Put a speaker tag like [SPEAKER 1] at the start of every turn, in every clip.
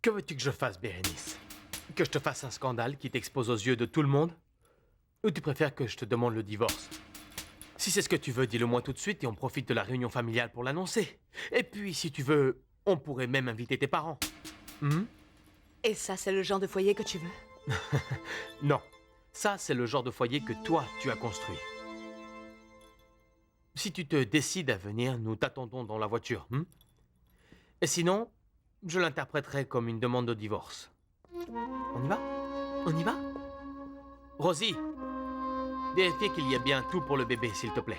[SPEAKER 1] Que veux-tu que je fasse, Bérénice? Que je te fasse un scandale qui t'expose aux yeux de tout le monde? Ou tu préfères que je te demande le divorce? Si c'est ce que tu veux, dis-le-moi tout de suite et on profite de la réunion familiale pour l'annoncer. Et puis, si tu veux, on pourrait même inviter tes parents. Hmm?
[SPEAKER 2] Et ça, c'est le genre de foyer que tu veux?
[SPEAKER 1] Non. Ça, c'est le genre de foyer que toi, tu as construit. Si tu te décides à venir, nous t'attendons dans la voiture. Et sinon, je l'interpréterai comme une demande de divorce. On y va? On y va? Rosie, vérifie qu'il y a bien tout pour le bébé, s'il te plaît.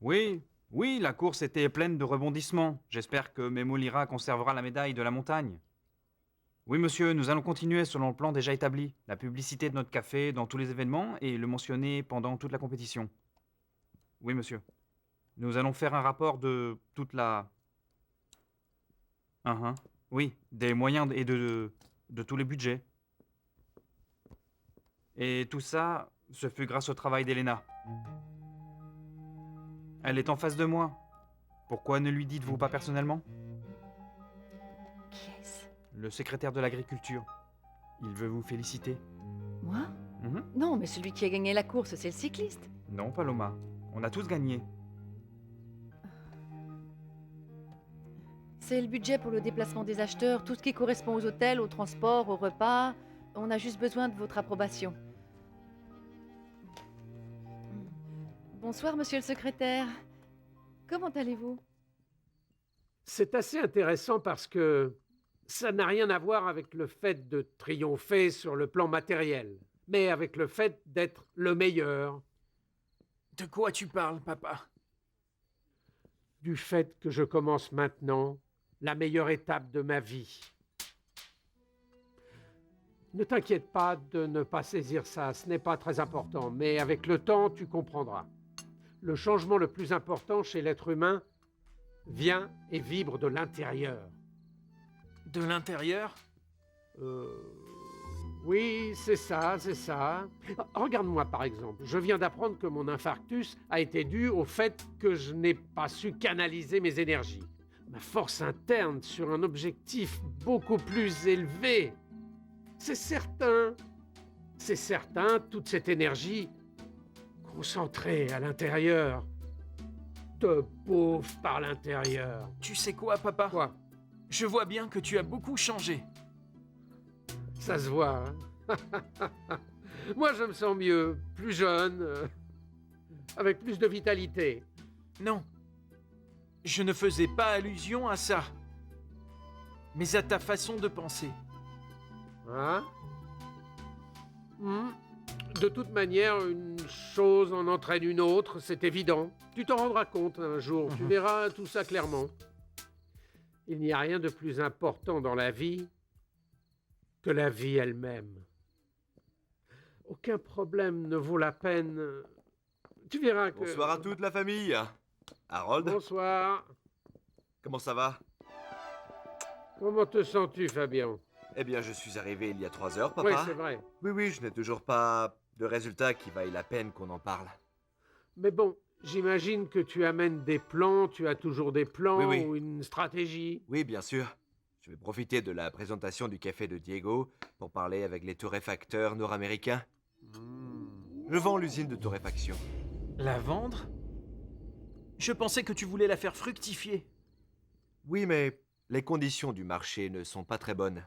[SPEAKER 3] Oui, oui, la course était pleine de rebondissements. J'espère que Memo Lira conservera la médaille de la montagne. Oui, monsieur, nous allons continuer selon le plan déjà établi. La publicité de notre café dans tous les événements et le mentionner pendant toute la compétition. Oui, monsieur. Nous allons faire un rapport de toute la... Oui, des moyens et de tous les budgets. Et tout ça, ce fut grâce au travail d'Elena. Elle est en face de moi. Pourquoi ne lui dites-vous pas personnellement?
[SPEAKER 2] Qui est-ce?
[SPEAKER 3] Le secrétaire de l'agriculture. Il veut vous féliciter.
[SPEAKER 4] Moi?
[SPEAKER 3] Mhm.
[SPEAKER 4] Non, mais celui qui a gagné la course, c'est le cycliste.
[SPEAKER 3] Non, Paloma. On a tous gagné.
[SPEAKER 4] C'est le budget pour le déplacement des acheteurs, tout ce qui correspond aux hôtels, au transport, aux repas. On a juste besoin de votre approbation. Bonsoir, monsieur le secrétaire. Comment allez-vous?
[SPEAKER 5] C'est assez intéressant parce que ça n'a rien à voir avec le fait de triompher sur le plan matériel, mais avec le fait d'être le meilleur,
[SPEAKER 6] De quoi tu parles, papa?
[SPEAKER 5] du fait que je commence maintenant la meilleure étape de ma vie. Ne t'inquiète pas de ne pas saisir ça, ce n'est pas très important, mais avec le temps, tu comprendras. Le changement le plus important chez l'être humain vient et vibre de l'intérieur.
[SPEAKER 6] De l'intérieur?
[SPEAKER 5] Oui, c'est ça, c'est ça. Regarde-moi par exemple. Je viens d'apprendre que mon infarctus a été dû au fait que je n'ai pas su canaliser mes énergies. Ma force interne sur un objectif beaucoup plus élevé. C'est certain, toute cette énergie concentrée à l'intérieur te bouffe par l'intérieur.
[SPEAKER 6] Tu sais quoi, papa?
[SPEAKER 5] Quoi?
[SPEAKER 6] Je vois bien que tu as beaucoup changé.
[SPEAKER 5] Ça se voit, hein. Moi, je me sens mieux, plus jeune, avec plus de vitalité.
[SPEAKER 6] Non. Je ne faisais pas allusion à ça. Mais à ta façon de penser.
[SPEAKER 5] Hein? De toute manière, une chose en entraîne une autre, c'est évident. Tu t'en rendras compte un jour, tu verras tout ça clairement. Il n'y a rien de plus important dans la vie que la vie elle-même. Aucun problème ne vaut la peine. Tu verras que...
[SPEAKER 7] Bonsoir à toute la famille. Harold,
[SPEAKER 5] Bonsoir.
[SPEAKER 7] comment ça va?
[SPEAKER 5] Comment te sens-tu, Fabien?
[SPEAKER 7] Eh bien, je suis arrivé il y a 3 heures,
[SPEAKER 5] Oui,
[SPEAKER 7] papa.
[SPEAKER 5] c'est vrai.
[SPEAKER 7] Oui, je n'ai toujours pas de résultat qui vaille la peine qu'on en parle.
[SPEAKER 5] Mais bon, j'imagine que tu amènes des plans, tu as toujours des plans
[SPEAKER 7] Oui.
[SPEAKER 5] ou une stratégie.
[SPEAKER 7] Oui, bien sûr. Je vais profiter de la présentation du café de Diego pour parler avec les torréfacteurs nord-américains. Je vends l'usine de torréfaction.
[SPEAKER 6] La vendre? Je pensais que tu voulais la faire fructifier.
[SPEAKER 7] Oui, mais les conditions du marché ne sont pas très bonnes.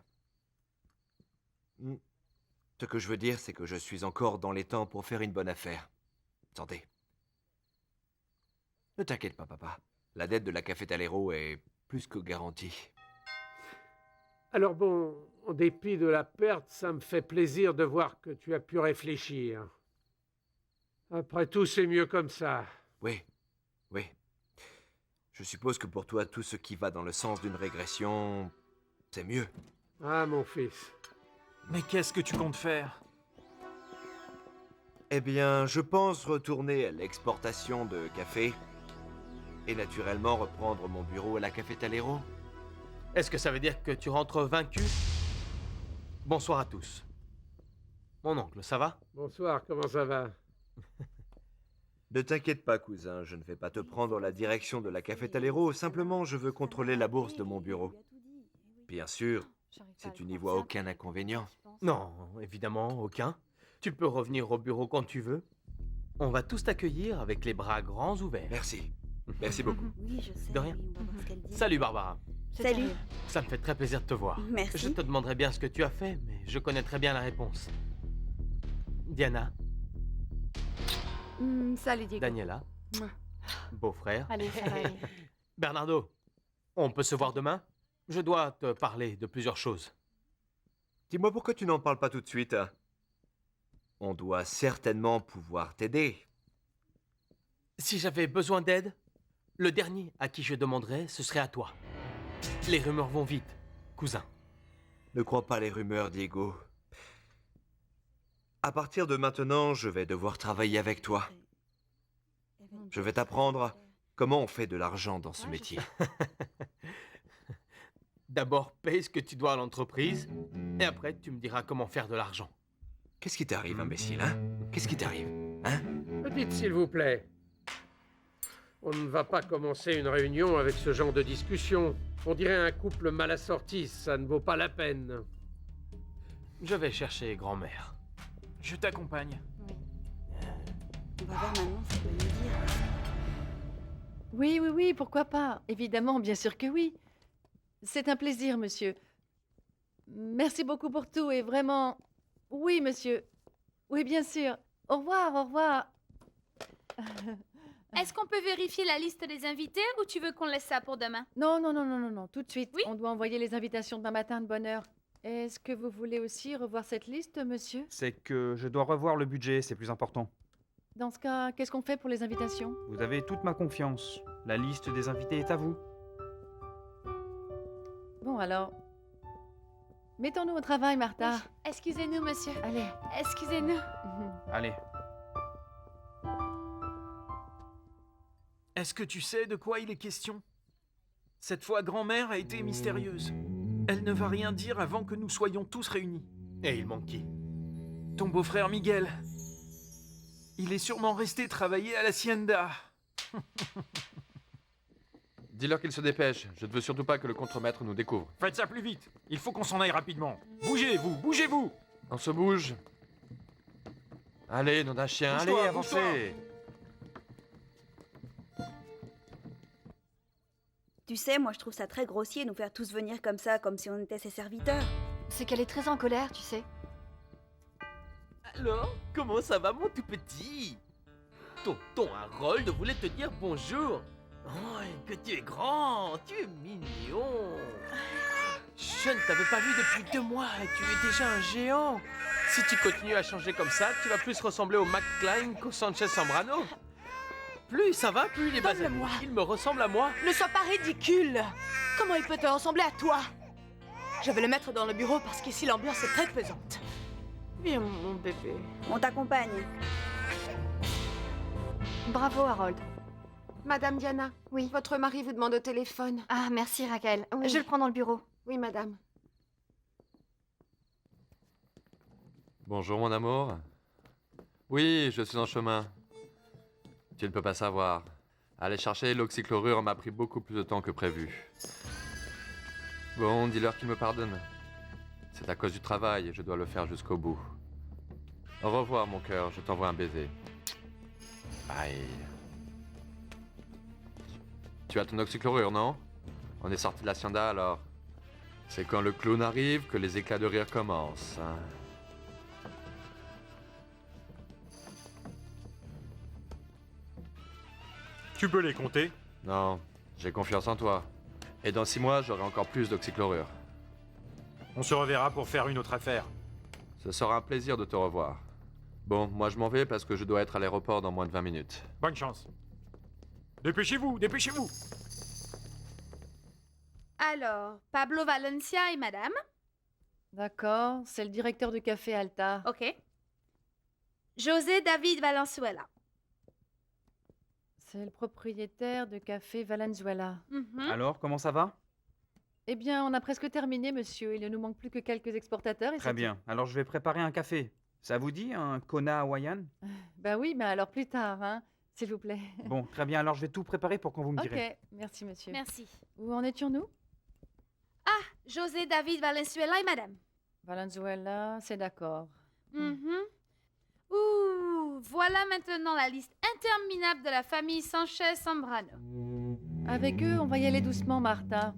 [SPEAKER 7] Ce que je veux dire, c'est que je suis encore dans les temps pour faire une bonne affaire. Santé. Ne t'inquiète pas, papa. La dette de la Cafetalero est plus que garantie.
[SPEAKER 5] Alors bon, en dépit de la perte, ça me fait plaisir de voir que tu as pu réfléchir. Après tout, c'est mieux comme ça.
[SPEAKER 7] Oui. Je suppose que pour toi, tout ce qui va dans le sens d'une régression, c'est mieux.
[SPEAKER 5] Ah, mon fils.
[SPEAKER 6] Mais qu'est-ce que tu comptes faire?
[SPEAKER 7] Eh bien, je pense retourner à l'exportation de café et naturellement reprendre mon bureau à la Cafetalero.
[SPEAKER 1] Est-ce que ça veut dire que tu rentres vaincu? Bonsoir à tous. Mon oncle, ça va?
[SPEAKER 5] Bonsoir, comment ça va?
[SPEAKER 7] Ne t'inquiète pas, cousin, je ne vais pas te prendre la direction de la Café Talero, simplement je veux contrôler la bourse de mon bureau. Bien sûr, si tu n'y vois aucun inconvénient.
[SPEAKER 1] Non, évidemment, aucun. Tu peux revenir au bureau quand tu veux. On va tous t'accueillir avec les bras grands ouverts.
[SPEAKER 7] Merci. Merci beaucoup.
[SPEAKER 8] Oui, je sais.
[SPEAKER 1] De rien.
[SPEAKER 8] oui, on va voir ce qu'elle dit.
[SPEAKER 1] Salut Barbara.
[SPEAKER 8] Salut.
[SPEAKER 1] Ça me fait très plaisir de te voir.
[SPEAKER 8] Merci.
[SPEAKER 1] Je te demanderai bien ce que tu as fait, mais je connais très bien la réponse. Diana,
[SPEAKER 2] Salut, Diego.
[SPEAKER 1] Daniela,
[SPEAKER 2] Mouah.
[SPEAKER 1] beau-frère.
[SPEAKER 2] Allez, ça va aller.
[SPEAKER 1] Bernardo, on peut se voir demain? Je dois te parler de plusieurs choses.
[SPEAKER 7] Dis-moi pourquoi tu n'en parles pas tout de suite. On doit certainement pouvoir t'aider.
[SPEAKER 1] Si j'avais besoin d'aide, le dernier à qui je demanderais, ce serait à toi. Les rumeurs vont vite, cousin.
[SPEAKER 7] Ne crois pas les rumeurs, Diego. À partir de maintenant, je vais devoir travailler avec toi. Je vais t'apprendre comment on fait de l'argent dans ce métier.
[SPEAKER 1] D'abord, paye ce que tu dois à l'entreprise, et après, tu me diras comment faire de l'argent.
[SPEAKER 7] Qu'est-ce qui t'arrive, imbécile, hein? Qu'est-ce qui t'arrive, hein?
[SPEAKER 5] Petite, s'il vous plaît. On ne va pas commencer une réunion avec ce genre de discussion. On dirait un couple mal assorti, ça ne vaut pas la peine.
[SPEAKER 1] Je vais chercher grand-mère.
[SPEAKER 6] Je t'accompagne.
[SPEAKER 8] On va voir maintenant ce qu'elle va nous dire.
[SPEAKER 4] Oui, oui, oui, pourquoi pas? Évidemment, bien sûr que oui. C'est un plaisir, monsieur. Merci beaucoup pour tout et vraiment... Oui, monsieur. Oui, bien sûr. Au revoir, au revoir.
[SPEAKER 9] Est-ce qu'on peut vérifier la liste des invités ou tu veux qu'on laisse ça pour demain?
[SPEAKER 4] Non, non, non, non, non, non, tout de suite.
[SPEAKER 9] Oui.
[SPEAKER 4] On doit envoyer les invitations demain matin de bonne heure. Est-ce que vous voulez aussi revoir cette liste, monsieur?
[SPEAKER 3] C'est que je dois revoir le budget, c'est plus important.
[SPEAKER 4] Dans ce cas, qu'est-ce qu'on fait pour les invitations?
[SPEAKER 3] Vous avez toute ma confiance. La liste des invités est à vous.
[SPEAKER 4] Bon, alors... Mettons-nous au travail, Martha.
[SPEAKER 9] Oui. Excusez-nous, monsieur.
[SPEAKER 4] Allez.
[SPEAKER 9] Excusez-nous.
[SPEAKER 3] Allez.
[SPEAKER 6] Est-ce que tu sais de quoi il est question? Cette fois, grand-mère a été mystérieuse. Elle ne va rien dire avant que nous soyons tous réunis.
[SPEAKER 1] Et il manque qui?
[SPEAKER 6] Ton beau-frère Miguel. Il est sûrement resté travailler à l'hacienda.
[SPEAKER 10] Dis-leur qu'ils se dépêchent. Je ne veux surtout pas que le contremaître nous découvre.
[SPEAKER 6] Faites ça plus vite. Il faut qu'on s'en aille rapidement. Bougez-vous, bougez-vous.
[SPEAKER 10] On se bouge. Allez, nom d'un chien, allez,
[SPEAKER 6] Bouge-toi,
[SPEAKER 10] avancez.
[SPEAKER 8] Tu sais, moi je trouve ça très grossier nous faire tous venir comme ça, comme si on était ses serviteurs.
[SPEAKER 2] C'est qu'elle est très en colère, tu sais.
[SPEAKER 1] Alors, comment ça va, mon tout petit? Tonton Harold voulait te dire bonjour. Oh, et que tu es grand, tu es mignon. Je ne t'avais pas vu depuis 2 mois et tu es déjà un géant. Si tu continues à changer comme ça, tu vas plus ressembler au Mac Klein qu'au Sanchez Zambrano. Plus ça va, plus il est basé.
[SPEAKER 2] Donne-le-moi.
[SPEAKER 1] Il me ressemble à moi.
[SPEAKER 2] Ne sois pas ridicule. Comment il peut te ressembler à toi? Je vais le mettre dans le bureau parce qu'ici l'ambiance est très pesante. Viens, mon bébé.
[SPEAKER 8] On t'accompagne.
[SPEAKER 2] Bravo, Harold.
[SPEAKER 11] Madame Diana,
[SPEAKER 2] Oui.
[SPEAKER 11] votre mari vous demande au téléphone.
[SPEAKER 2] Ah, merci, Raquel.
[SPEAKER 11] Oui.
[SPEAKER 2] Je le prends dans le bureau.
[SPEAKER 11] Oui, madame.
[SPEAKER 10] Bonjour, mon amour. Oui, je suis en chemin. Tu ne peux pas savoir. Aller chercher l'oxychlorure m'a pris beaucoup plus de temps que prévu. Bon, dis-leur qu'ils me pardonnent. C'est à cause du travail et je dois le faire jusqu'au bout. Au revoir, mon cœur. Je t'envoie un baiser. Bye. Tu as ton oxychlorure, non? On est sorti de l'hacienda alors. C'est quand le clown arrive que les éclats de rire commencent. Hein.
[SPEAKER 12] Tu peux les compter?
[SPEAKER 10] Non, j'ai confiance en toi. Et dans 6 mois, j'aurai encore plus d'oxychlorure.
[SPEAKER 12] On se reverra pour faire une autre affaire.
[SPEAKER 10] Ce sera un plaisir de te revoir. Bon, moi je m'en vais parce que je dois être à l'aéroport dans moins de 20 minutes.
[SPEAKER 12] Bonne chance. Dépêchez-vous, dépêchez-vous!
[SPEAKER 9] Alors, Pablo Valencia et madame.
[SPEAKER 4] D'accord, c'est le directeur de café Alta.
[SPEAKER 9] OK. José David Valenzuela.
[SPEAKER 4] C'est le propriétaire de café Valenzuela.
[SPEAKER 3] Alors, comment ça va?
[SPEAKER 4] Eh bien, on a presque terminé, monsieur. Il ne nous manque plus que quelques exportateurs. Et
[SPEAKER 3] Très
[SPEAKER 4] c'est
[SPEAKER 3] bien. Alors, je vais préparer un café. Ça vous dit, un Kona hawaïan?
[SPEAKER 4] tout. Ben oui, mais alors plus tard, hein. s'il vous plaît.
[SPEAKER 3] Bon, très bien, alors je vais tout préparer pour quand vous me direz.
[SPEAKER 4] Ok, merci monsieur.
[SPEAKER 9] Merci.
[SPEAKER 4] Où en étions-nous?
[SPEAKER 9] José David Valenzuela et madame.
[SPEAKER 4] Valenzuela, c'est d'accord.
[SPEAKER 9] Mhm. Ouh, voilà maintenant la liste interminable de la famille Sanchez-Zambrano.
[SPEAKER 4] Avec eux, on va y aller doucement, Martha.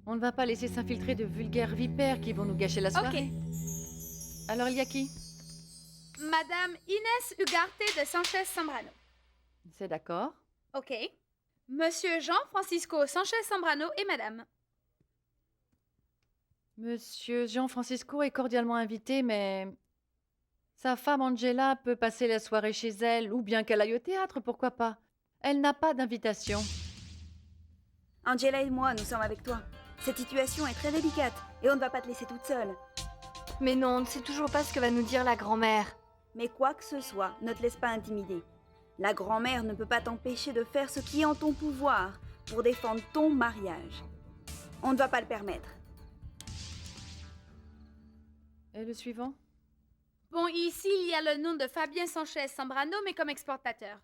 [SPEAKER 4] On ne va pas laisser s'infiltrer de vulgaires vipères qui vont nous gâcher la soirée. Alors, il y a qui?
[SPEAKER 9] Madame Inès Ugarte de Sanchez-Zambrano.
[SPEAKER 4] C'est d'accord.
[SPEAKER 9] Ok. Monsieur Jean-Francisco Sanchez-Zambrano et madame.
[SPEAKER 4] Monsieur Jean-Francisco est cordialement invité, mais sa femme Angela peut passer la soirée chez elle, ou bien qu'elle aille au théâtre, pourquoi pas. Elle n'a pas d'invitation.
[SPEAKER 8] Angela et moi, nous sommes avec toi. Cette situation est très délicate et on ne va pas te laisser toute seule.
[SPEAKER 13] Mais non, on ne sait toujours pas ce que va nous dire la grand-mère.
[SPEAKER 8] Mais quoi que ce soit, ne te laisse pas intimider. La grand-mère ne peut pas t'empêcher de faire ce qui est en ton pouvoir pour défendre ton mariage. On ne va pas le permettre.
[SPEAKER 4] Et le suivant?
[SPEAKER 9] Bon, ici, il y a le nom de Fabien Sanchez-Zambrano, mais comme exportateur.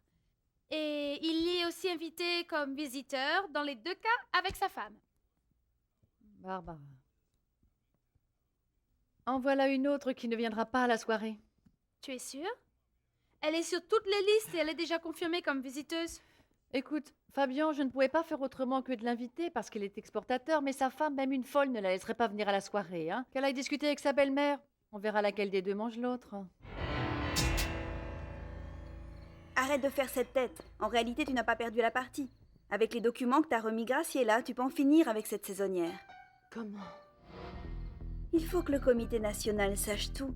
[SPEAKER 9] Et il y est aussi invité comme visiteur, dans les deux cas, avec sa femme.
[SPEAKER 4] Barbara. En voilà une autre qui ne viendra pas à la soirée.
[SPEAKER 9] Tu es sûre? Elle est sur toutes les listes et elle est déjà confirmée comme visiteuse.
[SPEAKER 4] Écoute, Fabien, je ne pouvais pas faire autrement que de l'inviter parce qu'il est exportateur, mais sa femme, même une folle, ne la laisserait pas venir à la soirée. Hein. Qu'elle aille discuter avec sa belle-mère. On verra laquelle des deux mange l'autre.
[SPEAKER 8] Arrête de faire cette tête. En réalité, tu n'as pas perdu la partie. Avec les documents que t'as remis Graciela, tu peux en finir avec cette saisonnière.
[SPEAKER 2] Comment?
[SPEAKER 8] Il faut que le comité national sache tout.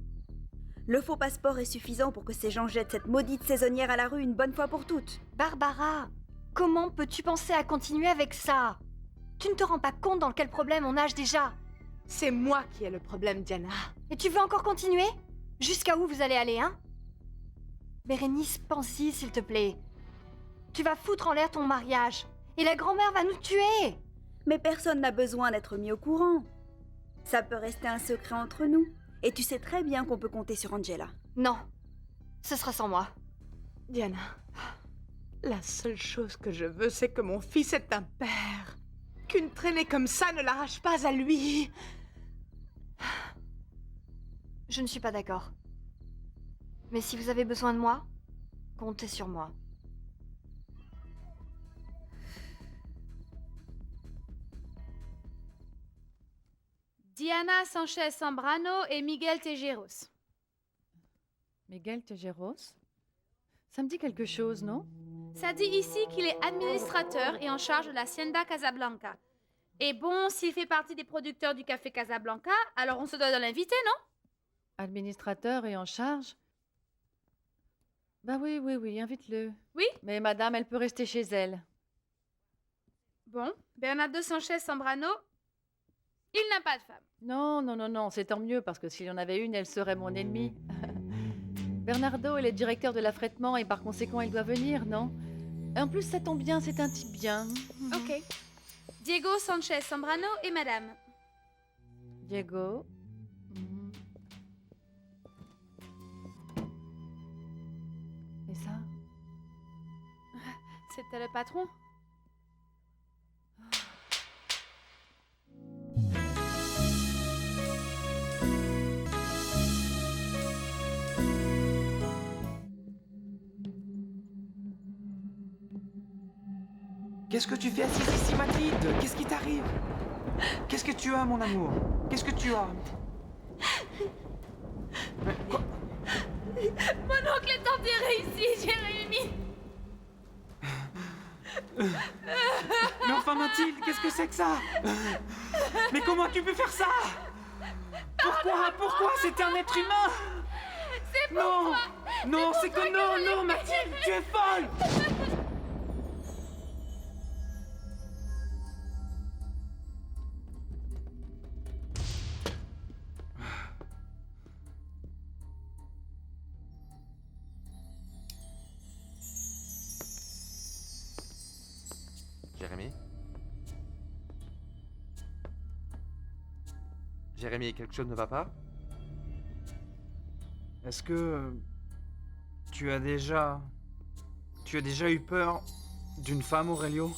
[SPEAKER 8] Le faux passeport est suffisant pour que ces gens jettent cette maudite saisonnière à la rue une bonne fois pour toutes.
[SPEAKER 13] Barbara, comment peux-tu penser à continuer avec ça? Tu ne te rends pas compte dans quel problème on nage déjà?
[SPEAKER 2] C'est moi qui ai le problème, Diana.
[SPEAKER 13] Et tu veux encore continuer? Jusqu'à où vous allez aller, hein? Bérénice, pense-y, s'il te plaît. Tu vas foutre en l'air ton mariage. Et la grand-mère va nous tuer.
[SPEAKER 8] Mais personne n'a besoin d'être mis au courant. Ça peut rester un secret entre nous. Et tu sais très bien qu'on peut compter sur Angela.
[SPEAKER 13] Non, ce sera sans moi.
[SPEAKER 2] Diana, la seule chose que je veux, c'est que mon fils ait un père. Qu'une traînée comme ça ne l'arrache pas à lui.
[SPEAKER 13] Je ne suis pas d'accord. Mais si vous avez besoin de moi, comptez sur moi.
[SPEAKER 9] Diana Sanchez-Zambrano et Miguel Tejeros.
[SPEAKER 4] Miguel Tejeros? Ça me dit quelque chose, non?
[SPEAKER 9] Ça dit ici qu'il est administrateur et en charge de la Hacienda Casablanca. Et bon, s'il fait partie des producteurs du café Casablanca, alors on se doit de l'inviter, non?
[SPEAKER 4] Administrateur et en charge? Bah oui, invite-le.
[SPEAKER 9] Oui?
[SPEAKER 4] Mais madame, elle peut rester chez elle.
[SPEAKER 9] Bon, Bernardo Sanchez-Zambrano, il n'a pas de femme.
[SPEAKER 4] Non, c'est tant mieux, parce que s'il y en avait une, elle serait mon ennemie. Bernardo, il est directeur de l'affrètement et par conséquent, il doit venir, non? En plus, ça tombe bien, c'est un type bien.
[SPEAKER 9] Ok. Diego Sanchez-Zambrano et madame.
[SPEAKER 4] Diego. Et ça?
[SPEAKER 9] C'était le patron.
[SPEAKER 3] Qu'est-ce que tu fais assise ici, Mathilde? Qu'est-ce qui t'arrive? Qu'est-ce que tu as, mon amour? Qu'est-ce que tu as? Mais quoi?
[SPEAKER 9] Mon oncle est enterré ici, Jérémy.
[SPEAKER 3] Mais enfin, Mathilde, qu'est-ce que c'est que ça? Mais comment tu peux faire ça? Pourquoi? C'était un être humain.
[SPEAKER 9] C'est
[SPEAKER 3] Non, non, c'est que non, Mathilde, tu es folle.
[SPEAKER 10] Jérémy? Jérémy, quelque chose ne va pas?
[SPEAKER 3] Est-ce que tu as déjà Tu as déjà eu peur d'une femme, Aurelio?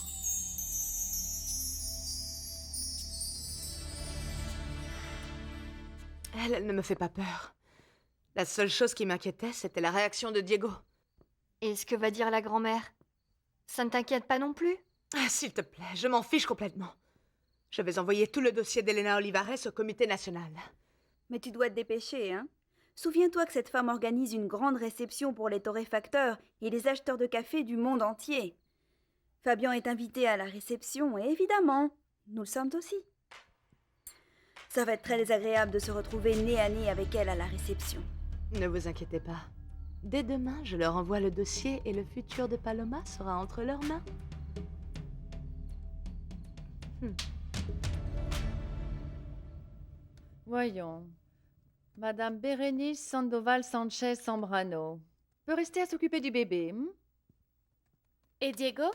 [SPEAKER 2] Elle ne me fait pas peur. La seule chose qui m'inquiétait, c'était la réaction de Diego.
[SPEAKER 13] Et ce que va dire la grand-mère? Ça ne t'inquiète pas non plus?
[SPEAKER 2] Ah, s'il te plaît, je m'en fiche complètement. Je vais envoyer tout le dossier d'Elena Olivares au comité national.
[SPEAKER 8] Mais tu dois te dépêcher, hein? Souviens-toi que cette femme organise une grande réception pour les torréfacteurs et les acheteurs de café du monde entier. Fabian est invité à la réception et évidemment, nous le sommes aussi. Ça va être très désagréable de se retrouver nez à nez avec elle à la réception.
[SPEAKER 2] Ne vous inquiétez pas. Dès demain, je leur envoie le dossier et le futur de Paloma sera entre leurs mains.
[SPEAKER 4] Voyons. Madame Bérénice Sandoval Sanchez Zambrano peut rester à s'occuper du bébé.
[SPEAKER 9] Et Diego?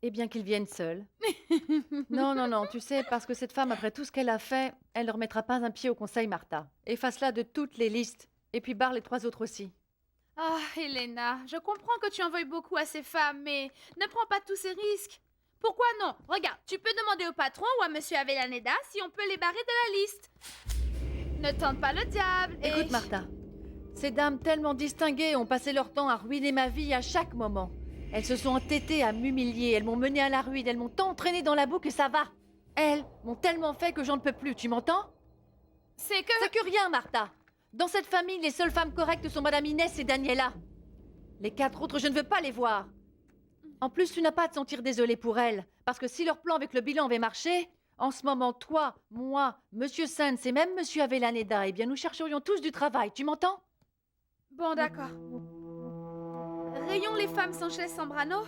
[SPEAKER 4] Eh bien qu'il vienne seul. Non, tu sais, parce que cette femme, après tout ce qu'elle a fait, elle ne remettra pas un pied au conseil, Martha. Efface-la de toutes les listes. Et puis barre les 3 autres aussi.
[SPEAKER 9] Ah, Elena, je comprends que tu en veuilles beaucoup à ces femmes, mais ne prends pas tous ces risques. Pourquoi non? Regarde, tu peux demander au patron ou à Monsieur Avellaneda si on peut les barrer de la liste. Ne tente pas le diable et...
[SPEAKER 4] Écoute, Martha, ces dames tellement distinguées ont passé leur temps à ruiner ma vie à chaque moment. Elles se sont entêtées à m'humilier, elles m'ont menée à la ruine, elles m'ont tant entraînée dans la boue que ça va. Elles m'ont tellement fait que j'en ne peux plus, tu m'entends?
[SPEAKER 9] C'est que...
[SPEAKER 4] C'est que rien, Martha. Dans cette famille, les seules femmes correctes sont Madame Inès et Daniela. Les 4 autres, je ne veux pas les voir. En plus, tu n'as pas à te sentir désolée pour elles, parce que si leur plan avec le bilan avait marché, en ce moment, toi, moi, Monsieur Sands et même Monsieur Avellaneda, eh bien, nous chercherions tous du travail, tu m'entends?
[SPEAKER 9] Bon, d'accord. Rayons les femmes Sanchez Zambrano.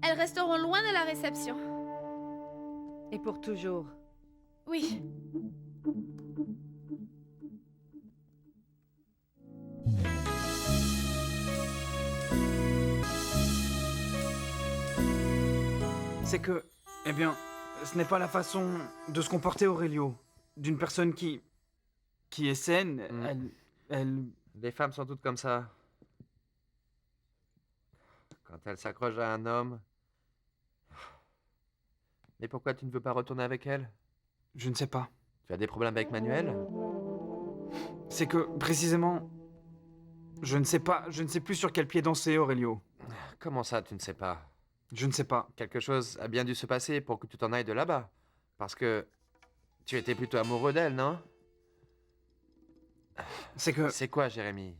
[SPEAKER 9] Elles resteront loin de la réception.
[SPEAKER 4] Et pour toujours.
[SPEAKER 9] Oui.
[SPEAKER 3] C'est que, eh bien, ce n'est pas la façon de se comporter, Aurelio. D'une personne qui est saine, elle...
[SPEAKER 10] Les femmes sont toutes comme ça. Quand elles s'accrochent à un homme... Mais pourquoi tu ne veux pas retourner avec elle?
[SPEAKER 3] Je ne sais pas.
[SPEAKER 10] Tu as des problèmes avec Manuel?
[SPEAKER 3] C'est que, précisément, je ne sais pas, je ne sais plus sur quel pied danser, Aurelio.
[SPEAKER 10] Comment ça, tu ne sais pas?
[SPEAKER 3] Je ne sais pas.
[SPEAKER 10] Quelque chose a bien dû se passer pour que tu t'en ailles de là-bas. Parce que tu étais plutôt amoureux d'elle, non?
[SPEAKER 3] C'est que...
[SPEAKER 10] C'est quoi, Jérémy?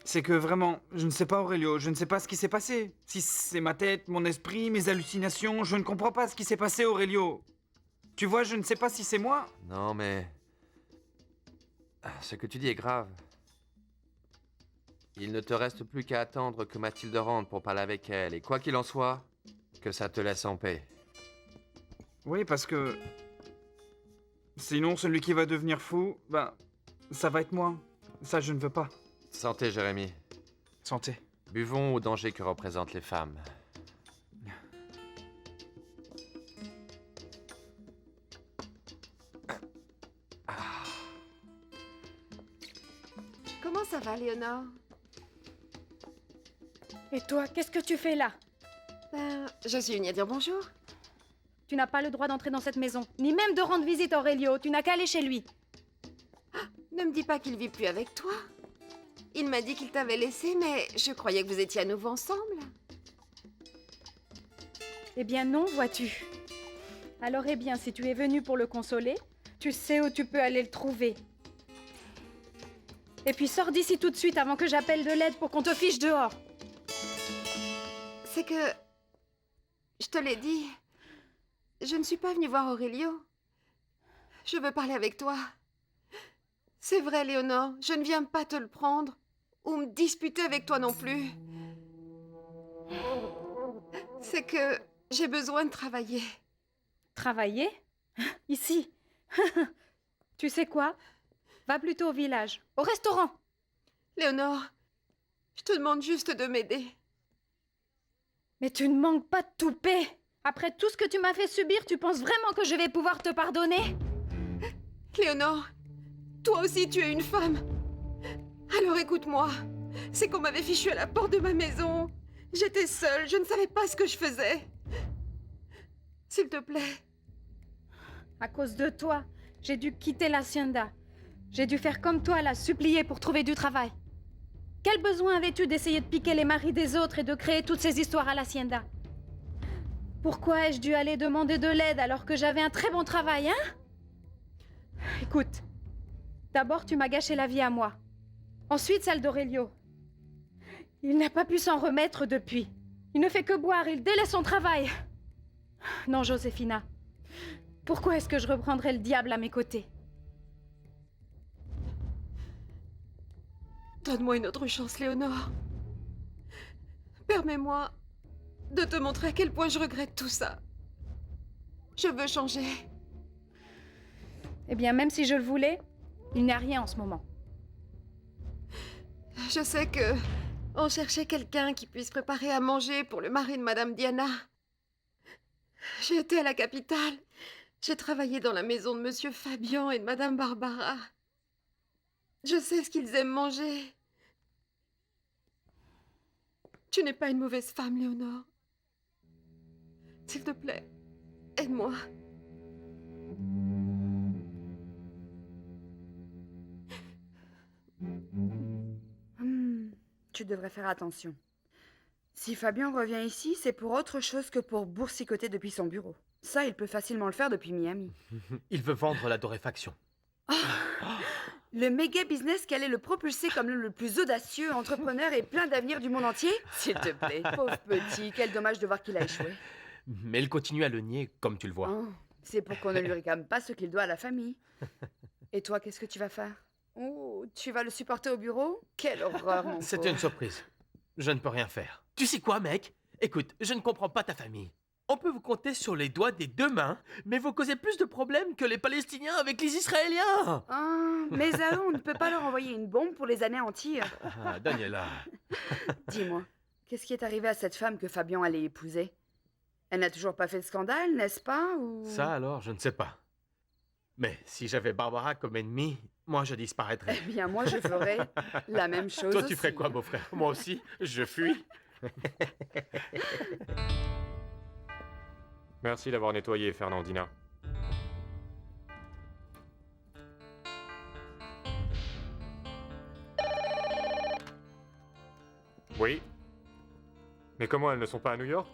[SPEAKER 3] C'est que vraiment, je ne sais pas, Aurelio, je ne sais pas ce qui s'est passé. Si c'est ma tête, mon esprit, mes hallucinations, je ne comprends pas ce qui s'est passé, Aurelio. Tu vois, je ne sais pas si c'est moi.
[SPEAKER 10] Non, mais... Ce que tu dis est grave. Il ne te reste plus qu'à attendre que Mathilde rentre pour parler avec elle. Et quoi qu'il en soit, que ça te laisse en paix.
[SPEAKER 3] Oui, parce que... Sinon, celui qui va devenir fou, ben, ça va être moi. Ça, je ne veux pas.
[SPEAKER 10] Santé, Jérémy.
[SPEAKER 3] Santé.
[SPEAKER 10] Buvons au danger que représentent les femmes.
[SPEAKER 11] Comment ça va, Léonore?
[SPEAKER 14] Et toi, qu'est-ce que tu fais là?
[SPEAKER 11] Ben, je suis venue à dire bonjour.
[SPEAKER 14] Tu n'as pas le droit d'entrer dans cette maison, ni même de rendre visite à Aurelio. Tu n'as qu'à aller chez lui.
[SPEAKER 11] Ne me dis pas qu'il vit plus avec toi. Il m'a dit qu'il t'avait laissé, mais je croyais que vous étiez à nouveau ensemble.
[SPEAKER 14] Eh bien non, vois-tu. Alors eh bien, si tu es venu pour le consoler, tu sais où tu peux aller le trouver. Et puis sors d'ici tout de suite avant que j'appelle de l'aide pour qu'on te fiche dehors.
[SPEAKER 11] C'est que... Je te l'ai dit. Je ne suis pas venue voir Aurelio. Je veux parler avec toi. C'est vrai, Léonore, je ne viens pas te le prendre ou me disputer avec toi non plus. C'est que j'ai besoin de travailler.
[SPEAKER 14] Travailler? Ici? Tu sais quoi? Va plutôt au village, au restaurant.
[SPEAKER 11] Léonore, je te demande juste de m'aider.
[SPEAKER 14] Mais tu ne manques pas de toupet. Après tout ce que tu m'as fait subir, tu penses vraiment que je vais pouvoir te pardonner?
[SPEAKER 11] Léonore, toi aussi tu es une femme. Alors écoute-moi. C'est qu'on m'avait fichu à la porte de ma maison. J'étais seule, je ne savais pas ce que je faisais. S'il te plaît.
[SPEAKER 14] À cause de toi, j'ai dû quitter l'hacienda. J'ai dû faire comme toi, la supplier pour trouver du travail. Quel besoin avais-tu d'essayer de piquer les maris des autres et de créer toutes ces histoires à l'hacienda? Pourquoi ai-je dû aller demander de l'aide alors que j'avais un très bon travail, hein? Écoute, d'abord tu m'as gâché la vie à moi. Ensuite celle d'Aurelio. Il n'a pas pu s'en remettre depuis. Il ne fait que boire, il délaisse son travail. Non, Josefina. Pourquoi est-ce que je reprendrais le diable à mes côtés?
[SPEAKER 11] Donne-moi une autre chance, Léonore. Permets-moi de te montrer à quel point je regrette tout ça. Je veux changer.
[SPEAKER 14] Eh bien, même si je le voulais, il n'y a rien en ce moment.
[SPEAKER 11] Je sais que on cherchait quelqu'un qui puisse préparer à manger pour le mari de Madame Diana. J'ai été à la capitale. J'ai travaillé dans la maison de Monsieur Fabian et de Madame Barbara. Je sais ce qu'ils aiment manger. Tu n'es pas une mauvaise femme, Léonore. S'il te plaît, aide-moi.
[SPEAKER 15] Tu devrais faire attention. Si Fabien revient ici, c'est pour autre chose que pour boursicoter depuis son bureau. Ça, il peut facilement le faire depuis Miami.
[SPEAKER 1] Il veut vendre la torréfaction.
[SPEAKER 15] Le méga business qu'elle est le propulser comme le plus audacieux, entrepreneur et plein d'avenir du monde entier? S'il te plaît, pauvre petit, quel dommage de voir qu'il a échoué.
[SPEAKER 1] Mais il continue à le nier, comme tu le vois.
[SPEAKER 15] Oh, c'est pour qu'on ne lui réclame pas ce qu'il doit à la famille. Et toi, qu'est-ce que tu vas faire? Oh, tu vas le supporter au bureau? Quelle horreur, mon
[SPEAKER 1] C'est
[SPEAKER 15] pauvre.
[SPEAKER 1] une surprise. Je ne peux rien faire. Tu sais quoi, mec? Écoute, je ne comprends pas ta famille. On peut vous compter sur les doigts des deux mains, mais vous causez plus de problèmes que les Palestiniens avec les Israéliens.
[SPEAKER 15] Ah, mais à eux, on ne peut pas leur envoyer une bombe pour les anéantir.
[SPEAKER 1] Ah, Daniela.
[SPEAKER 15] Dis-moi, qu'est-ce qui est arrivé à cette femme que Fabien allait épouser? Elle n'a toujours pas fait de scandale, n'est-ce pas, ou...
[SPEAKER 1] Ça alors, je ne sais pas. Mais si j'avais Barbara comme ennemie, moi je disparaîtrais.
[SPEAKER 15] Eh bien, moi, je ferais la même chose.
[SPEAKER 1] Toi, tu
[SPEAKER 15] aussi.
[SPEAKER 1] ferais quoi, beau-frère? Moi aussi, je fuis.
[SPEAKER 12] Merci d'avoir nettoyé, Fernandina. Oui? Mais comment elles ne sont pas à New York?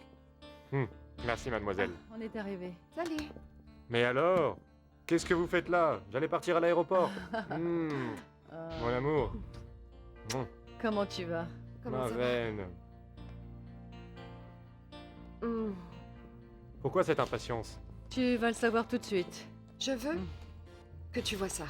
[SPEAKER 12] Merci, mademoiselle.
[SPEAKER 4] On est arrivé.
[SPEAKER 11] Salut.
[SPEAKER 12] Mais alors? Qu'est-ce que vous faites là? J'allais partir à l'aéroport. Mon amour.
[SPEAKER 4] Comment tu vas?
[SPEAKER 12] Ma veine.
[SPEAKER 11] Hmm.
[SPEAKER 12] Pourquoi cette impatience?
[SPEAKER 4] Tu vas le savoir tout de suite.
[SPEAKER 11] Je veux que tu vois ça.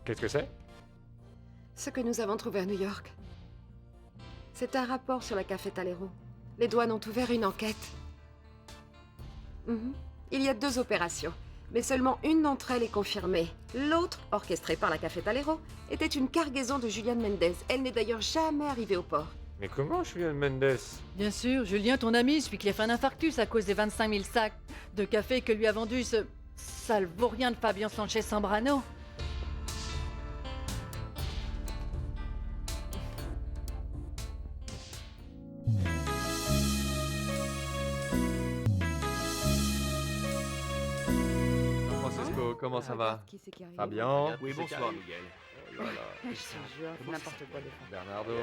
[SPEAKER 12] Qu'est-ce que c'est?
[SPEAKER 11] Ce que nous avons trouvé à New York. C'est un rapport sur la Cafetalero. Les douanes ont ouvert une enquête. Il y a 2 opérations, mais seulement une d'entre elles est confirmée. L'autre, orchestrée par la Cafetalero, était une cargaison de Julian Mendez. Elle n'est d'ailleurs jamais arrivée au port.
[SPEAKER 12] Mais comment Julian Mendes?
[SPEAKER 4] Bien sûr, Julien, ton ami, celui qui a fait un infarctus à cause des 25 000 sacs de café que lui a vendu ce sale vaurien de Fabien Sanchez Zambrano.
[SPEAKER 10] Francesco, comment ça va?
[SPEAKER 15] Qui c'est qui arrive?
[SPEAKER 10] Fabien?
[SPEAKER 7] Oui, bonsoir, Miguel.
[SPEAKER 10] Oh là là.
[SPEAKER 15] Je te jure, n'importe quoi des fois.
[SPEAKER 10] Bernardo?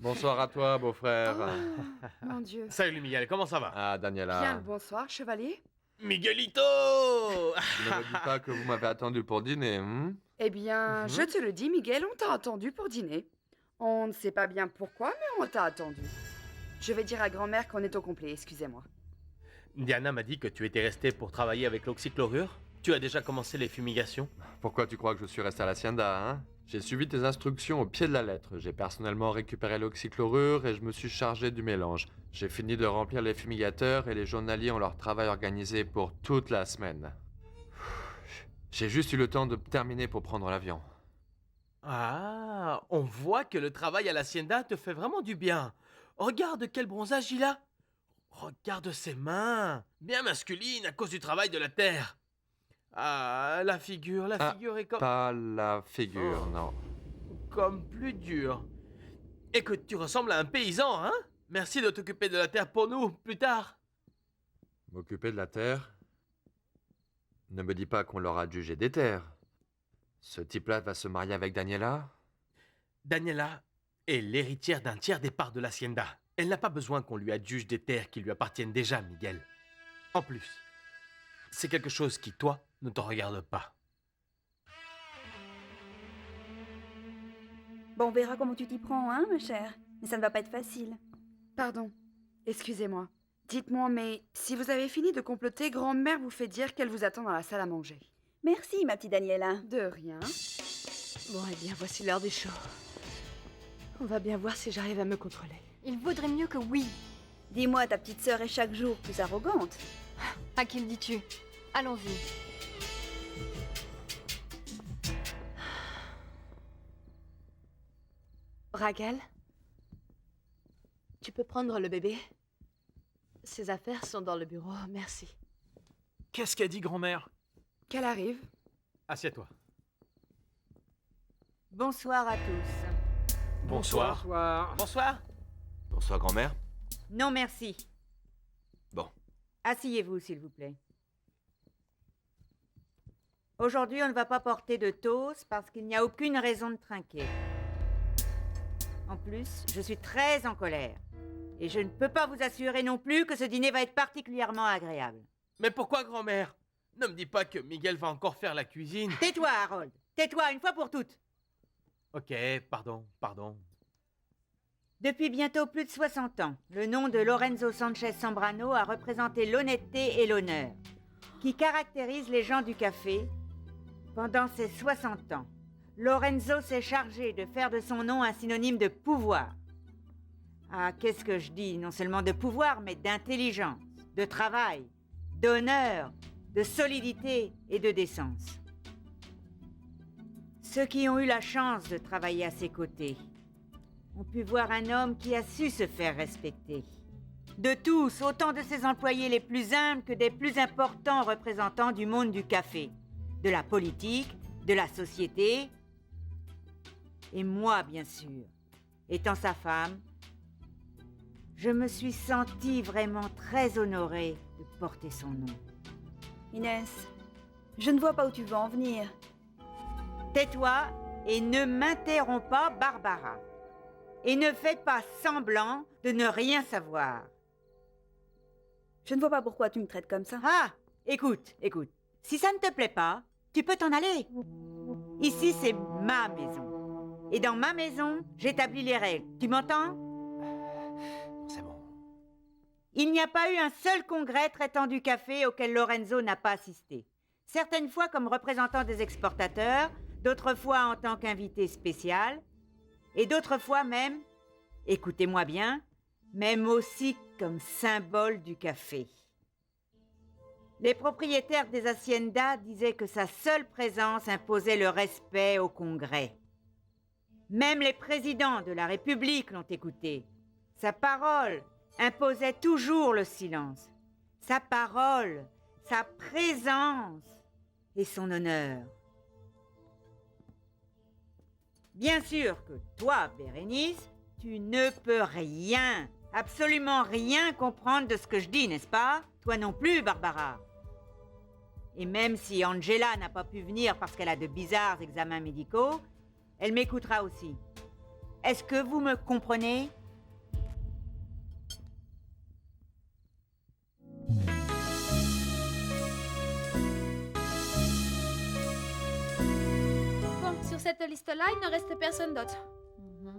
[SPEAKER 10] Bonsoir à toi, beau-frère.
[SPEAKER 15] Mon Dieu.
[SPEAKER 1] Salut Miguel, comment ça va?
[SPEAKER 10] Ah, Daniela.
[SPEAKER 15] Bien, bonsoir, chevalier.
[SPEAKER 1] Miguelito!
[SPEAKER 10] Ne me dis pas que vous m'avez attendu pour dîner,
[SPEAKER 15] Eh bien, je te le dis, Miguel, on t'a attendu pour dîner. On ne sait pas bien pourquoi, mais on t'a attendu. Je vais dire à grand-mère qu'on est au complet, excusez-moi.
[SPEAKER 1] Diana m'a dit que tu étais resté pour travailler avec l'oxychlorure. Tu as déjà commencé les fumigations?
[SPEAKER 10] Pourquoi tu crois que je suis resté à l'hacienda, hein? J'ai suivi tes instructions au pied de la lettre. J'ai personnellement récupéré l'oxychlorure et je me suis chargé du mélange. J'ai fini de remplir les fumigateurs et les journaliers ont leur travail organisé pour toute la semaine. J'ai juste eu le temps de terminer pour prendre l'avion.
[SPEAKER 1] Ah, on voit que le travail à l'hacienda te fait vraiment du bien. Regarde quel bronzage il a. Regarde ses mains. Bien masculines à cause du travail de la terre. Ah, la figure est comme...
[SPEAKER 10] Pas la figure, non.
[SPEAKER 1] Comme plus dure. Écoute, tu ressembles à un paysan, hein? Merci de t'occuper de la terre pour nous, plus tard.
[SPEAKER 10] M'occuper de la terre? Ne me dis pas qu'on leur a jugé des terres. Ce type-là va se marier avec Daniela?
[SPEAKER 1] Daniela est l'héritière d'un tiers des parts de l'hacienda. Elle n'a pas besoin qu'on lui adjuge des terres qui lui appartiennent déjà, Miguel. En plus, c'est quelque chose qui, toi, ne te regarde pas.
[SPEAKER 8] Bon, on verra comment tu t'y prends, hein, ma chère. Mais ça ne va pas être facile.
[SPEAKER 15] Pardon, excusez-moi. Dites-moi, mais si vous avez fini de comploter, grand-mère vous fait dire qu'elle vous attend dans la salle à manger.
[SPEAKER 8] Merci, ma petite Daniela.
[SPEAKER 15] De rien.
[SPEAKER 2] Bon, eh bien, voici l'heure du show. On va bien voir si j'arrive à me contrôler.
[SPEAKER 13] Il vaudrait mieux que oui.
[SPEAKER 8] Dis-moi, ta petite sœur est chaque jour plus arrogante.
[SPEAKER 13] À qui le dis-tu? Allons-y.
[SPEAKER 2] Raquel, tu peux prendre le bébé? Ses affaires sont dans le bureau, merci.
[SPEAKER 6] Qu'est-ce qu'a dit grand-mère?
[SPEAKER 15] Qu'elle arrive.
[SPEAKER 1] Assieds-toi.
[SPEAKER 16] Bonsoir à tous.
[SPEAKER 1] Bonsoir.
[SPEAKER 5] Bonsoir.
[SPEAKER 1] Bonsoir.
[SPEAKER 7] Bonsoir, grand-mère.
[SPEAKER 16] Non, merci.
[SPEAKER 7] Bon.
[SPEAKER 16] Asseyez-vous, s'il vous plaît. Aujourd'hui, on ne va pas porter de toast parce qu'il n'y a aucune raison de trinquer. En plus, je suis très en colère. Et je ne peux pas vous assurer non plus que ce dîner va être particulièrement agréable.
[SPEAKER 1] Mais pourquoi, grand-mère? Ne me dis pas que Miguel va encore faire la cuisine.
[SPEAKER 16] Tais-toi, Harold. Tais-toi, une fois pour toutes.
[SPEAKER 1] Ok, pardon.
[SPEAKER 16] Depuis bientôt plus de 60 ans, le nom de Lorenzo Sanchez Zambrano a représenté l'honnêteté et l'honneur, qui caractérisent les gens du café. Pendant ces 60 ans, Lorenzo s'est chargé de faire de son nom un synonyme de pouvoir. Ah, qu'est-ce que je dis? Non seulement de pouvoir, mais d'intelligence, de travail, d'honneur, de solidité et de décence. Ceux qui ont eu la chance de travailler à ses côtés ont pu voir un homme qui a su se faire respecter. De tous, autant de ses employés les plus humbles que des plus importants représentants du monde du café, de la politique, de la société. Et moi, bien sûr, étant sa femme, je me suis sentie vraiment très honorée de porter son nom.
[SPEAKER 8] Inès, je ne vois pas où tu veux en venir.
[SPEAKER 16] Tais-toi et ne m'interromps pas, Barbara. Et ne fais pas semblant de ne rien savoir.
[SPEAKER 8] Je ne vois pas pourquoi tu me traites comme ça.
[SPEAKER 16] Ah, écoute. Si ça ne te plaît pas, tu peux t'en aller. Ici, c'est ma maison. Et dans ma maison, j'établis les règles. Tu m'entends?
[SPEAKER 7] C'est bon.
[SPEAKER 16] Il n'y a pas eu un seul congrès traitant du café auquel Lorenzo n'a pas assisté. Certaines fois comme représentant des exportateurs, d'autres fois en tant qu'invité spécial, et d'autres fois même, écoutez-moi bien, même aussi comme symbole du café. Les propriétaires des haciendas disaient que sa seule présence imposait le respect au Congrès. Même les présidents de la République l'ont écouté. Sa parole imposait toujours le silence. Sa parole, sa présence et son honneur. Bien sûr que toi, Bérénice, tu ne peux rien, absolument rien comprendre de ce que je dis, n'est-ce pas? Toi non plus, Barbara. Et même si Angela n'a pas pu venir parce qu'elle a de bizarres examens médicaux, elle m'écoutera aussi. Est-ce que vous me comprenez?
[SPEAKER 9] Bon, sur cette liste-là, il ne reste personne d'autre.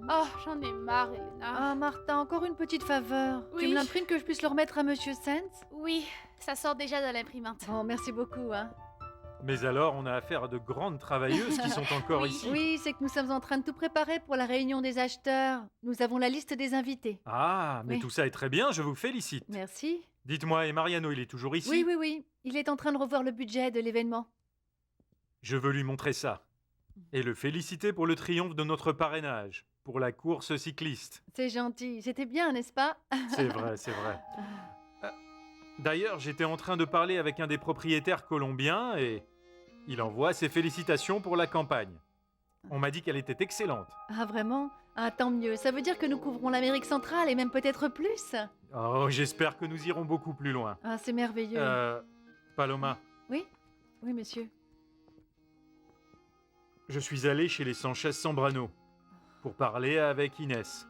[SPEAKER 9] Oh, j'en ai marre, Elena.
[SPEAKER 4] Ah, Martha, encore une petite faveur.
[SPEAKER 9] Oui.
[SPEAKER 4] Tu me l'imprimes que je puisse le remettre à Monsieur Sands?
[SPEAKER 9] Oui, ça sort déjà de l'imprimante.
[SPEAKER 4] Oh, merci beaucoup, hein.
[SPEAKER 12] Mais alors, on a affaire à de grandes travailleuses qui sont encore ici.
[SPEAKER 4] Oui, c'est que nous sommes en train de tout préparer pour la réunion des acheteurs. Nous avons la liste des invités.
[SPEAKER 12] Ah, mais
[SPEAKER 4] Oui.
[SPEAKER 12] tout ça est très bien, je vous félicite.
[SPEAKER 4] Merci.
[SPEAKER 12] Dites-moi, et Mariano, il est toujours ici?
[SPEAKER 4] Oui. Il est en train de revoir le budget de l'événement.
[SPEAKER 12] Je veux lui montrer ça. Et le féliciter pour le triomphe de notre parrainage.
[SPEAKER 17] pour la course cycliste.
[SPEAKER 4] C'est gentil. C'était bien, n'est-ce pas?
[SPEAKER 17] C'est vrai, c'est vrai. D'ailleurs, j'étais en train de parler avec un des propriétaires colombiens et il envoie ses félicitations pour la campagne. On m'a dit qu'elle était excellente.
[SPEAKER 4] Ah, vraiment? Ah, tant mieux. Ça veut dire que nous couvrons l'Amérique centrale et même peut-être plus.
[SPEAKER 17] Oh, j'espère que nous irons beaucoup plus loin.
[SPEAKER 4] Ah, c'est merveilleux.
[SPEAKER 17] Paloma,
[SPEAKER 4] Oui? Oui, monsieur.
[SPEAKER 17] je suis allé chez les Sanchez Zambrano pour parler avec Inès.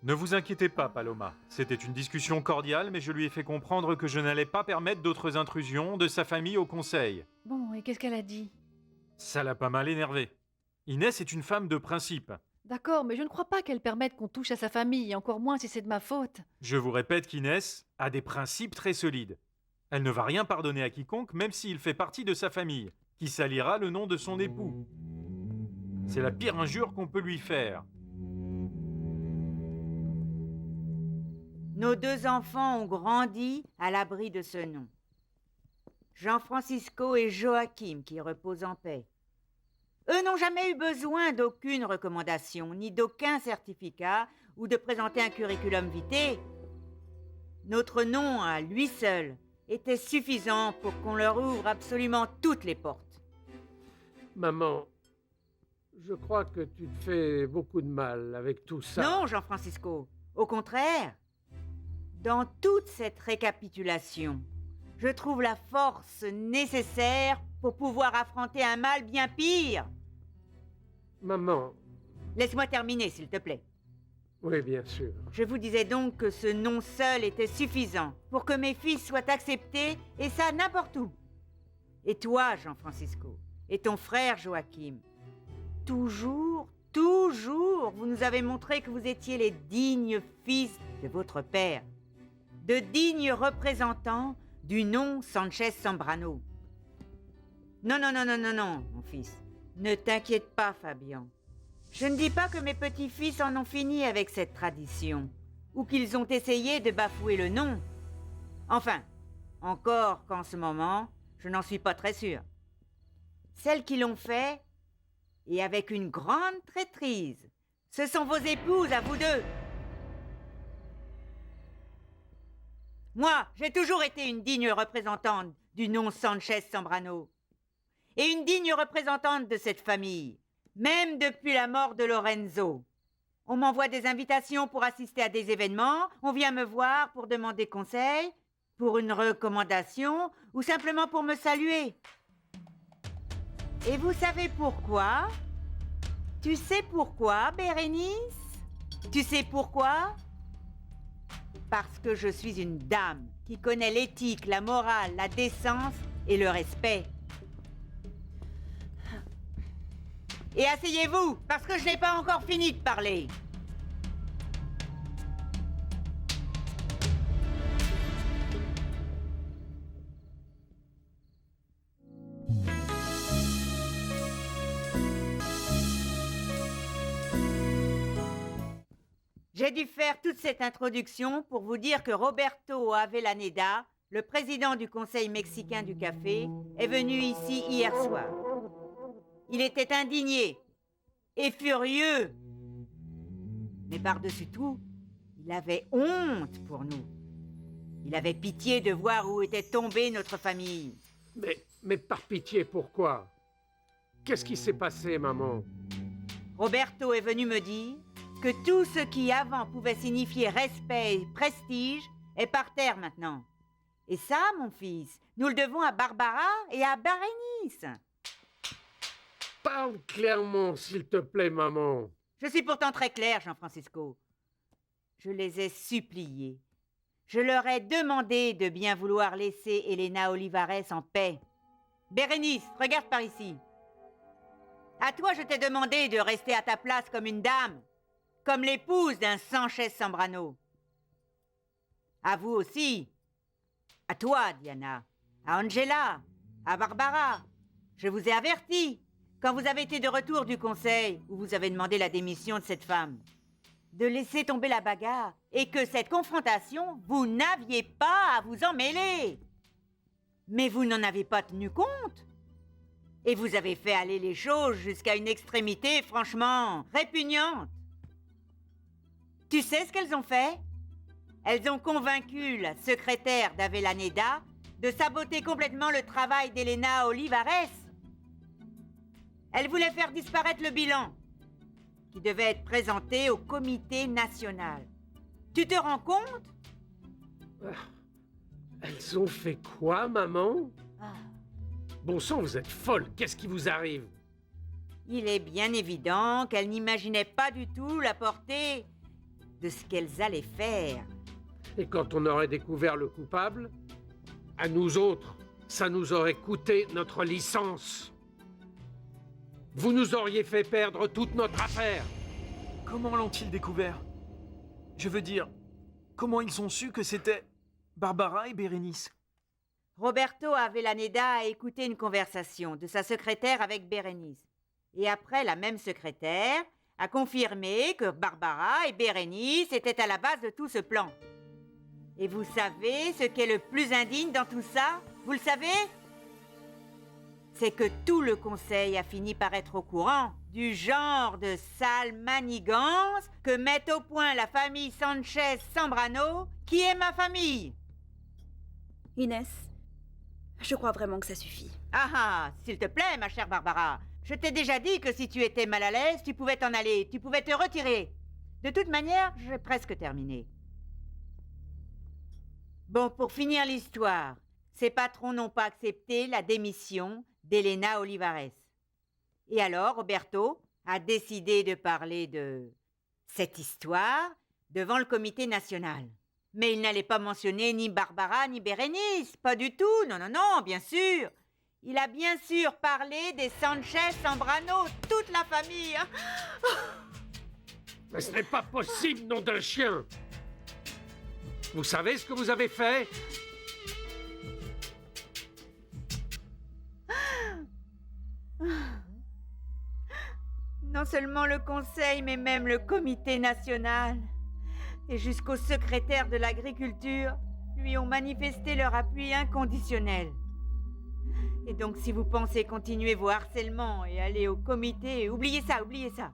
[SPEAKER 17] Ne vous inquiétez pas, Paloma. C'était une discussion cordiale, mais je lui ai fait comprendre que je n'allais pas permettre d'autres intrusions de sa famille au conseil.
[SPEAKER 4] Bon, et qu'est-ce qu'elle a dit?
[SPEAKER 17] Ça l'a pas mal énervé. Inès est une femme de principe.
[SPEAKER 4] D'accord, mais je ne crois pas qu'elle permette qu'on touche à sa famille, encore moins si c'est de ma faute.
[SPEAKER 17] Je vous répète qu'Inès a des principes très solides. Elle ne va rien pardonner à quiconque, même s'il fait partie de sa famille, qui salira le nom de son époux. C'est la pire injure qu'on peut lui faire.
[SPEAKER 16] Nos 2 enfants ont grandi à l'abri de ce nom. Jean-Francisco et Joachim, qui reposent en paix. Eux n'ont jamais eu besoin d'aucune recommandation, ni d'aucun certificat, ou de présenter un curriculum vitae. Notre nom, à lui seul, était suffisant pour qu'on leur ouvre absolument toutes les portes.
[SPEAKER 5] Maman, je crois que tu te fais beaucoup de mal avec tout ça.
[SPEAKER 16] Non, Jean-Francisco. Au contraire. Dans toute cette récapitulation, je trouve la force nécessaire pour pouvoir affronter un mal bien pire.
[SPEAKER 5] Maman.
[SPEAKER 16] Laisse-moi terminer, s'il te plaît.
[SPEAKER 5] Oui, bien sûr.
[SPEAKER 16] Je vous disais donc que ce nom seul était suffisant pour que mes fils soient acceptés, et ça n'importe où. Et toi, Jean-Francisco, et ton frère Joachim, toujours, vous nous avez montré que vous étiez les dignes fils de votre père, de dignes représentants du nom Sanchez Zambrano. Non, mon fils. Ne t'inquiète pas, Fabian. Je ne dis pas que mes petits-fils en ont fini avec cette tradition, ou qu'ils ont essayé de bafouer le nom. Enfin, encore qu'en ce moment, je n'en suis pas très sûre. Celles qui l'ont fait, et avec une grande traîtrise, ce sont vos épouses à vous 2. Moi, j'ai toujours été une digne représentante du nom Sanchez Zambrano, et une digne représentante de cette famille. Même depuis la mort de Lorenzo. On m'envoie des invitations pour assister à des événements, on vient me voir pour demander conseil, pour une recommandation, ou simplement pour me saluer. Et vous savez pourquoi? Tu sais pourquoi, Bérénice? Tu sais pourquoi? Parce que je suis une dame qui connaît l'éthique, la morale, la décence et le respect. Et asseyez-vous, parce que je n'ai pas encore fini de parler. J'ai dû faire toute cette introduction pour vous dire que Roberto Avellaneda, le président du Conseil mexicain du café, est venu ici hier soir. Il était indigné et furieux. Mais par-dessus tout, il avait honte pour nous. Il avait pitié de voir où était tombée notre famille.
[SPEAKER 5] Mais par pitié, pourquoi? Qu'est-ce qui s'est passé, maman?
[SPEAKER 16] Roberto est venu me dire que tout ce qui avant pouvait signifier respect et prestige est par terre maintenant. Et ça, mon fils, nous le devons à Barbara et à Bérénice.
[SPEAKER 5] Parle clairement, s'il te plaît, maman.
[SPEAKER 16] Je suis pourtant très claire, Jean-Francisco. Je les ai suppliés. Je leur ai demandé de bien vouloir laisser Elena Olivares en paix. Bérénice, regarde par ici. À toi, je t'ai demandé de rester à ta place comme une dame, comme l'épouse d'un Sanchez Zambrano. À vous aussi. À toi, Diana. À Angela. À Barbara. Je vous ai averti, quand vous avez été de retour du conseil, où vous avez demandé la démission de cette femme, de laisser tomber la bagarre, et que cette confrontation, vous n'aviez pas à vous en mêler. Mais vous n'en avez pas tenu compte. Et vous avez fait aller les choses jusqu'à une extrémité franchement répugnante. Tu sais ce qu'elles ont fait? Elles ont convaincu la secrétaire d'Avellaneda de saboter complètement le travail d'Elena Olivares. Elle voulait faire disparaître le bilan, qui devait être présenté au comité national. Tu te rends compte?
[SPEAKER 5] Elles ont fait quoi, maman? Bon sang, vous êtes folle, qu'est-ce qui vous arrive?
[SPEAKER 16] Il est bien évident qu'elles n'imaginaient pas du tout la portée de ce qu'elles allaient faire.
[SPEAKER 5] Et quand on aurait découvert le coupable, à nous autres, ça nous aurait coûté notre licence. Vous nous auriez fait perdre toute notre affaire.
[SPEAKER 6] Comment l'ont-ils découvert? Je veux dire, comment ils ont su que c'était Barbara et Bérénice?
[SPEAKER 16] Roberto Avellaneda a écouté une conversation de sa secrétaire avec Bérénice. Et après, la même secrétaire a confirmé que Barbara et Bérénice étaient à la base de tout ce plan. Et vous savez ce qui est le plus indigne dans tout ça? Vous le savez? C'est que tout le conseil a fini par être au courant du genre de sale manigance que met au point la famille Sanchez-Sambrano, qui est ma famille.
[SPEAKER 8] Inès, je crois vraiment que ça suffit.
[SPEAKER 16] Ah, s'il te plaît, ma chère Barbara. Je t'ai déjà dit que si tu étais mal à l'aise, tu pouvais t'en aller, tu pouvais te retirer. De toute manière, j'ai presque terminé. Bon, pour finir l'histoire, ses patrons n'ont pas accepté la démission d'Elena Olivares. Et alors, Roberto a décidé de parler de cette histoire devant le comité national. Mais il n'allait pas mentionner ni Barbara ni Bérénice, pas du tout, non, non, non, bien sûr. Il a bien sûr parlé des Sanchez-Sambrano, toute la famille.
[SPEAKER 5] Mais ce n'est pas possible, nom d'un chien. Vous savez ce que vous avez fait?
[SPEAKER 16] Non seulement le conseil, mais même le comité national et jusqu'au secrétaire de l'agriculture lui ont manifesté leur appui inconditionnel. Et donc si vous pensez continuer vos harcèlements et aller au comité, oubliez ça, oubliez ça.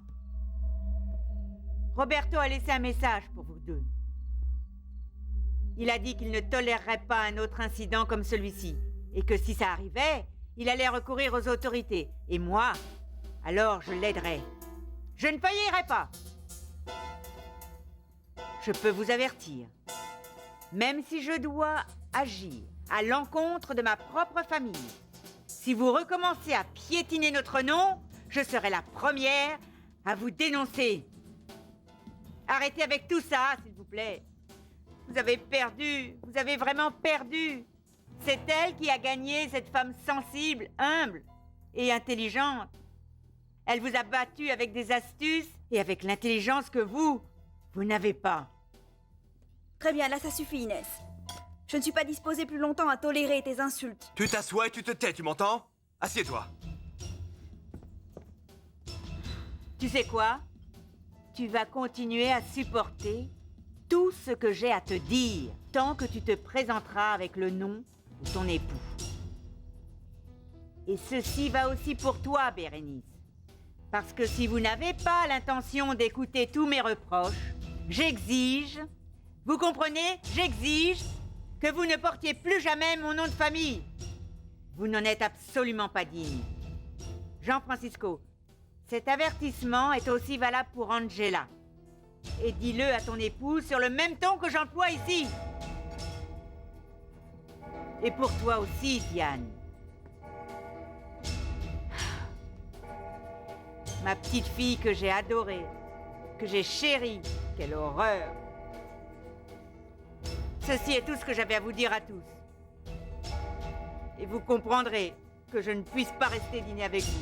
[SPEAKER 16] Roberto a laissé un message pour vous deux. Il a dit qu'il ne tolérerait pas un autre incident comme celui-ci, et que si ça arrivait, il allait recourir aux autorités. Et moi, alors je l'aiderai. Je ne faillirai pas. Je peux vous avertir, même si je dois agir à l'encontre de ma propre famille, si vous recommencez à piétiner notre nom, je serai la première à vous dénoncer. Arrêtez avec tout ça, s'il vous plaît. Vous avez perdu, vous avez vraiment perdu. C'est elle qui a gagné, cette femme sensible, humble et intelligente. Elle vous a battu avec des astuces et avec l'intelligence que vous n'avez pas.
[SPEAKER 8] Très bien, là ça suffit, Inès. Je ne suis pas disposée plus longtemps à tolérer tes insultes.
[SPEAKER 7] Tu t'assois et tu te tais, tu m'entends? Assieds-toi.
[SPEAKER 16] Tu sais quoi? Tu vas continuer à supporter tout ce que j'ai à te dire tant que tu te présenteras avec le nom de ton époux. Et ceci va aussi pour toi, Bérénice. Parce que si vous n'avez pas l'intention d'écouter tous mes reproches, j'exige, vous comprenez, j'exige que vous ne portiez plus jamais mon nom de famille. Vous n'en êtes absolument pas digne. Jean-Francisco, cet avertissement est aussi valable pour Angela. Et dis-le à ton épouse sur le même ton que j'emploie ici. Et pour toi aussi, Diane. Ma petite fille que j'ai adorée, que j'ai chérie, quelle horreur. Ceci est tout ce que j'avais à vous dire à tous. Et vous comprendrez que je ne puisse pas rester dîner avec vous.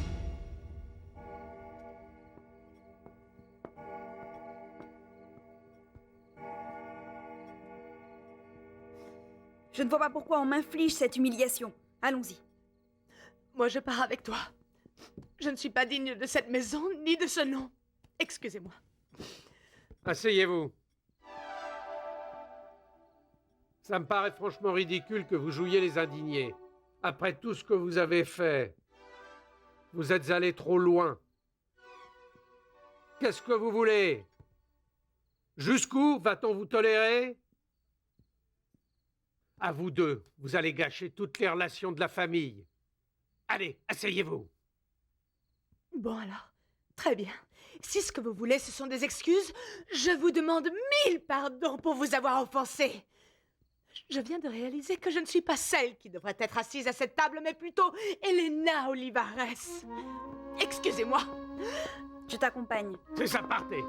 [SPEAKER 8] Je ne vois pas pourquoi on m'inflige cette humiliation. Allons-y.
[SPEAKER 2] Moi, je pars avec toi. Je ne suis pas digne de cette maison, ni de ce nom. Excusez-moi.
[SPEAKER 5] Asseyez-vous. Ça me paraît franchement ridicule que vous jouiez les indignés. Après tout ce que vous avez fait. Vous êtes allés trop loin. Qu'est-ce que vous voulez? Jusqu'où va-t-on vous tolérer? À vous deux, vous allez gâcher toutes les relations de la famille. Allez, asseyez-vous.
[SPEAKER 2] Bon alors, très bien. Si ce que vous voulez, ce sont des excuses, je vous demande 1000 pardons pour vous avoir offensé. Je viens de réaliser que je ne suis pas celle qui devrait être assise à cette table, mais plutôt Elena Olivares. Excusez-moi.
[SPEAKER 8] Je t'accompagne.
[SPEAKER 5] C'est ça, partez.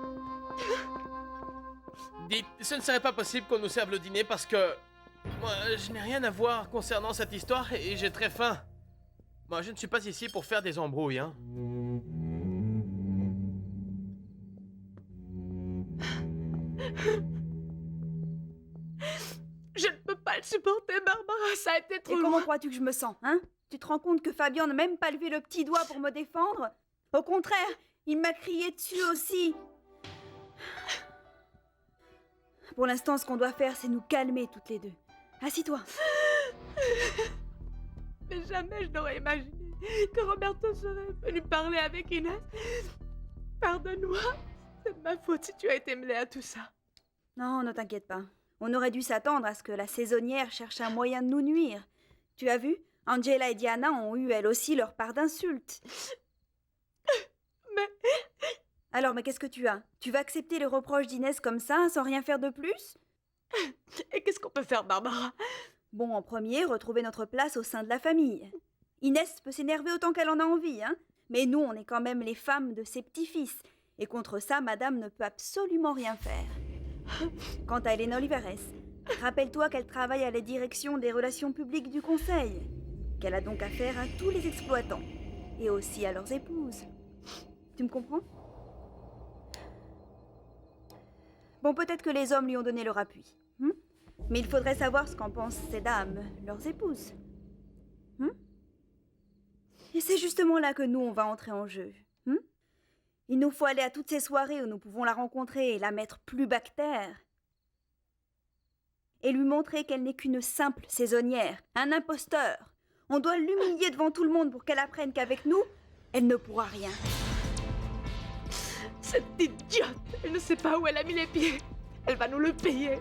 [SPEAKER 1] Dites, ce ne serait pas possible qu'on nous serve le dîner parce que... Moi, je n'ai rien à voir concernant cette histoire et j'ai très faim. Moi, je ne suis pas ici pour faire des embrouilles, hein.
[SPEAKER 2] Je ne peux pas le supporter, Barbara, ça a été trop
[SPEAKER 8] Et
[SPEAKER 2] loin.
[SPEAKER 8] comment crois-tu que je me sens, hein? Tu te rends compte que Fabien n'a même pas levé le petit doigt pour me défendre? Au contraire, il m'a crié dessus aussi. Pour l'instant, ce qu'on doit faire, c'est nous calmer toutes les deux. Assis-toi.
[SPEAKER 2] Mais jamais je n'aurais imaginé que Roberto serait venu parler avec Inès. Pardonne-moi, c'est de ma faute si tu as été mêlée à tout ça.
[SPEAKER 8] Non, ne t'inquiète pas. On aurait dû s'attendre à ce que la saisonnière cherche un moyen de nous nuire. Tu as vu? Angela et Diana ont eu elles aussi leur part d'insultes.
[SPEAKER 2] Mais...
[SPEAKER 8] Alors, mais qu'est-ce que tu as? Tu vas accepter les reproches d'Inès comme ça, sans rien faire de plus?
[SPEAKER 2] Et qu'est-ce qu'on peut faire, Barbara?
[SPEAKER 8] Bon, en premier, retrouver notre place au sein de la famille. Inès peut s'énerver autant qu'elle en a envie, hein. Mais nous, on est quand même les femmes de ses petits-fils. Et contre ça, madame ne peut absolument rien faire. Quant à Elena Olivares, rappelle-toi qu'elle travaille à la direction des relations publiques du conseil, qu'elle a donc affaire à tous les exploitants, et aussi à leurs épouses. Tu me comprends? Bon, peut-être que les hommes lui ont donné leur appui. Mais il faudrait savoir ce qu'en pensent ces dames, leurs épouses. Et c'est justement là que nous, on va entrer en jeu. Il nous faut aller à toutes ces soirées où nous pouvons la rencontrer et la mettre plus bactère. Et lui montrer qu'elle n'est qu'une simple saisonnière, un imposteur. On doit l'humilier devant tout le monde pour qu'elle apprenne qu'avec nous, elle ne pourra rien.
[SPEAKER 2] Cette idiote, elle ne sait pas où elle a mis les pieds. Elle va nous le payer.